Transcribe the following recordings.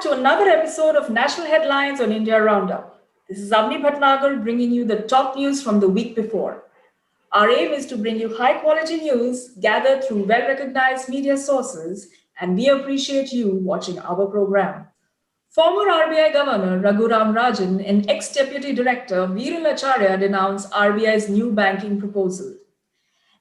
back to another episode of National Headlines on India Roundup. This is Avni Bhatnagar bringing you the top news from the week before. Our aim is to bring you high-quality news gathered through well-recognized media sources, and we appreciate you watching our program. Former RBI Governor Raghuram Rajan and ex-Deputy Director Viral Acharya denounced RBI's new banking proposal.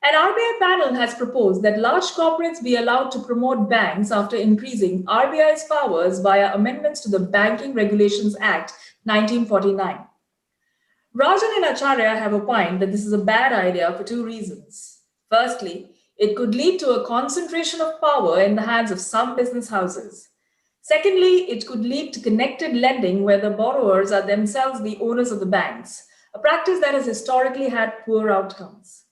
An RBI panel has proposed that large corporates be allowed to promote banks after increasing RBI's powers via amendments to the Banking Regulations Act 1949. Rajan and Acharya have opined that this is a bad idea for two reasons. Firstly, it could lead to a concentration of power in the hands of some business houses. Secondly, it could lead to connected lending where the borrowers are themselves the owners of the banks, a practice that has historically had poor outcomes.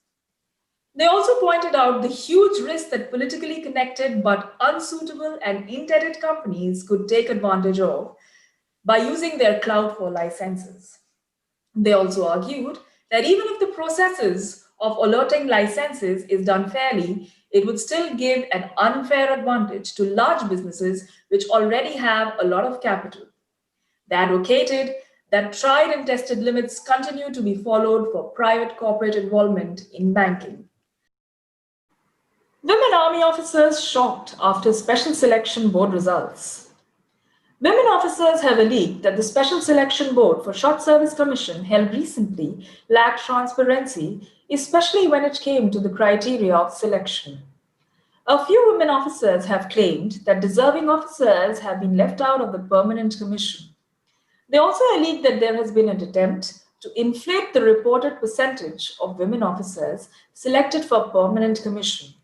They also pointed out the huge risk that politically connected but unsuitable and indebted companies could take advantage of by using their clout for licenses. They also argued that even if the processes of allotting licenses is done fairly, it would still give an unfair advantage to large businesses which already have a lot of capital. They advocated that tried and tested limits continue to be followed for private corporate involvement in banking. Women Army officers shocked after Special Selection Board results. Women officers have alleged that the Special Selection Board for Short Service Commission held recently lacked transparency, especially when it came to the criteria of selection. A few women officers have claimed that deserving officers have been left out of the permanent commission. They also allege that there has been an attempt to inflate the reported percentage of women officers selected for permanent commission.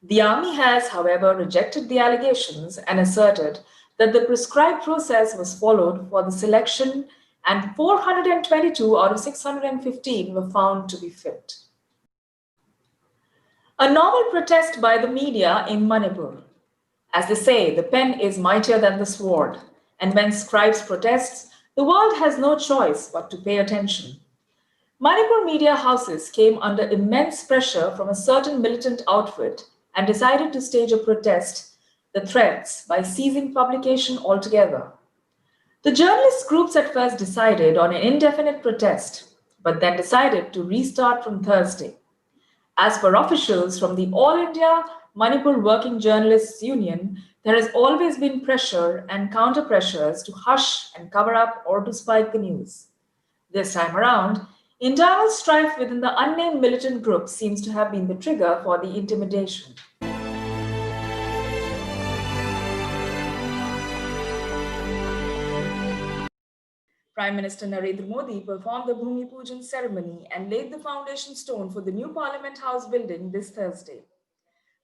The Army has, however, rejected the allegations and asserted that the prescribed process was followed for the selection and 422 out of 615 were found to be fit. A novel protest by the media in Manipur. As they say, the pen is mightier than the sword, and when scribes protest, the world has no choice but to pay attention. Manipur media houses came under immense pressure from a certain militant outfit and decided to stage a protest, the Threads, by ceasing publication altogether. The journalist groups at first decided on an indefinite protest, but then decided to restart from Thursday. As per officials from the All India Manipur Working Journalists Union, there has always been pressure and counter-pressures to hush and cover up or to spike the news. This time around, internal strife within the unnamed militant group seems to have been the trigger for the intimidation. Prime Minister Narendra Modi performed the bhoomi pujan ceremony and laid the foundation stone for the new Parliament House building this Thursday.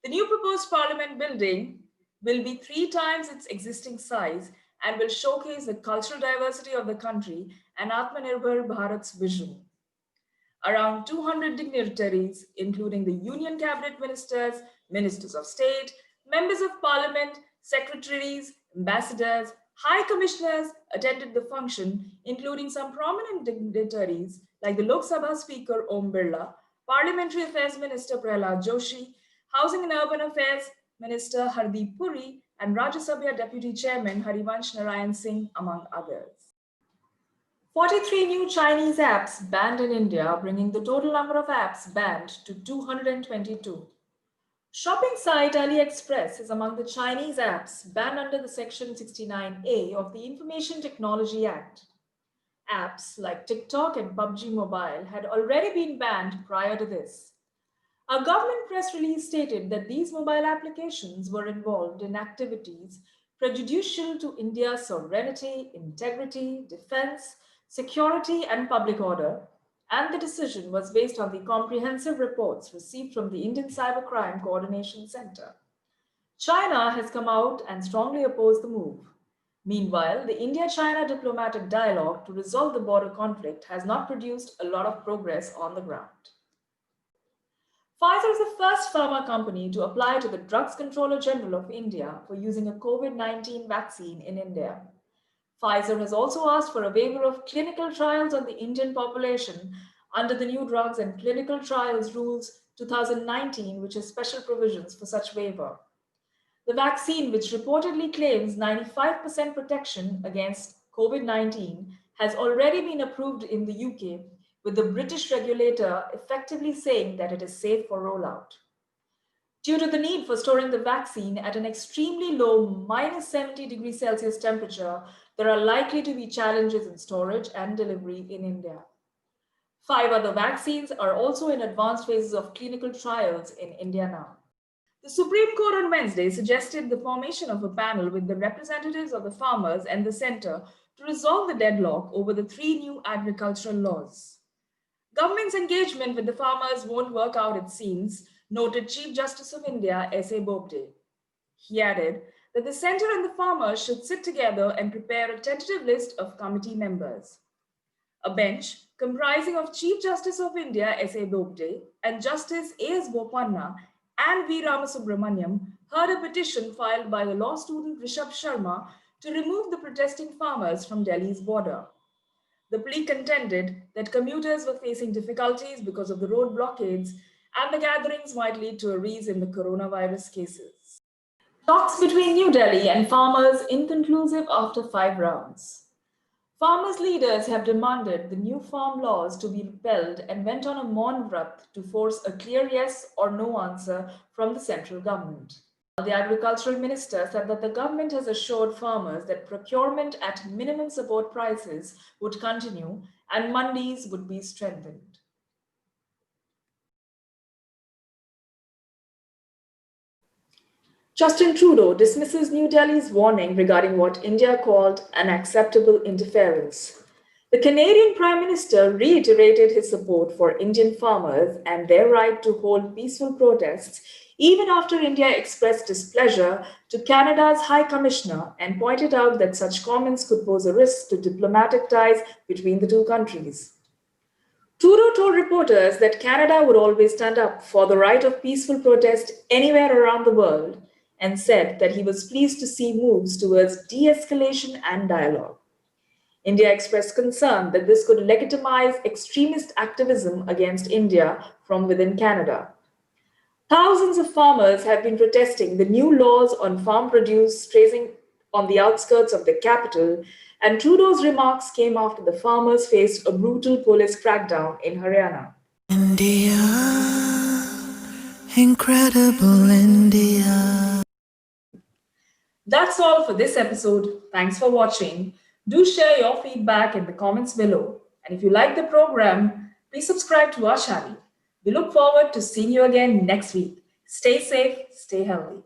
The new proposed Parliament building will be 3 times its existing size and will showcase the cultural diversity of the country and Atmanirbhar Bharat's vision. Around 200 dignitaries, including the Union Cabinet Ministers, Ministers of State, Members of Parliament, Secretaries, Ambassadors, High Commissioners attended the function, including some prominent dignitaries like the Lok Sabha Speaker Om Birla, Parliamentary Affairs Minister Prahlad Joshi, Housing and Urban Affairs Minister Hardeep Puri, and Rajya Sabha Deputy Chairman Harivansh Narayan Singh, among others. 43 new Chinese apps banned in India, bringing the total number of apps banned to 222. Shopping site AliExpress is among the Chinese apps banned under the Section 69A of the Information Technology Act. Apps like TikTok and PUBG Mobile had already been banned prior to this. A government press release stated that these mobile applications were involved in activities prejudicial to India's sovereignty, integrity, defense, security, and public order, and the decision was based on the comprehensive reports received from the Indian Cybercrime Coordination Center. China has come out and strongly opposed the move. Meanwhile, the India-China diplomatic dialogue to resolve the border conflict has not produced a lot of progress on the ground. Pfizer is the first pharma company to apply to the Drugs Controller General of India for using a COVID-19 vaccine in India. Pfizer has also asked for a waiver of clinical trials on the Indian population under the New Drugs and Clinical Trials Rules 2019, which has special provisions for such waiver. The vaccine, which reportedly claims 95% protection against COVID-19, has already been approved in the UK, with the British regulator effectively saying that it is safe for rollout. Due to the need for storing the vaccine at an extremely low minus 70 degrees Celsius temperature, there are likely to be challenges in storage and delivery in India. 5 other vaccines are also in advanced phases of clinical trials in India now. The Supreme Court on Wednesday suggested the formation of a panel with the representatives of the farmers and the centre to resolve the deadlock over the 3 new agricultural laws. Government's engagement with the farmers won't work out, it seems, noted Chief Justice of India S.A. Bobde. He added that the centre and the farmers should sit together and prepare a tentative list of committee members. A bench comprising of Chief Justice of India S.A. Bobde and Justice A.S. Bopanna and V. Ramasubramaniam heard a petition filed by the law student Rishabh Sharma to remove the protesting farmers from Delhi's border. The plea contended that commuters were facing difficulties because of the road blockades and the gatherings might lead to a rise in the coronavirus cases. Talks between New Delhi and farmers inconclusive after 5 rounds. Farmers' leaders have demanded the new farm laws to be repealed and went on a Maun Vrat to force a clear yes or no answer from the central government. The agricultural minister said that the government has assured farmers that procurement at minimum support prices would continue and mandis would be strengthened. Justin Trudeau dismisses New Delhi's warning regarding what India called unacceptable interference. The Canadian Prime Minister reiterated his support for Indian farmers and their right to hold peaceful protests, even after India expressed displeasure to Canada's High Commissioner and pointed out that such comments could pose a risk to diplomatic ties between the two countries. Trudeau told reporters that Canada would always stand up for the right of peaceful protest anywhere around the world and said that he was pleased to see moves towards de-escalation and dialogue. India expressed concern that this could legitimize extremist activism against India from within Canada. Thousands of farmers have been protesting the new laws on farm produce tracing on the outskirts of the capital, and Trudeau's remarks came after the farmers faced a brutal police crackdown in Haryana. India, incredible India. That's all for this episode. Thanks for watching. Do share your feedback in the comments below. And if you like the program, please subscribe to our channel. We look forward to seeing you again next week. Stay safe, stay healthy.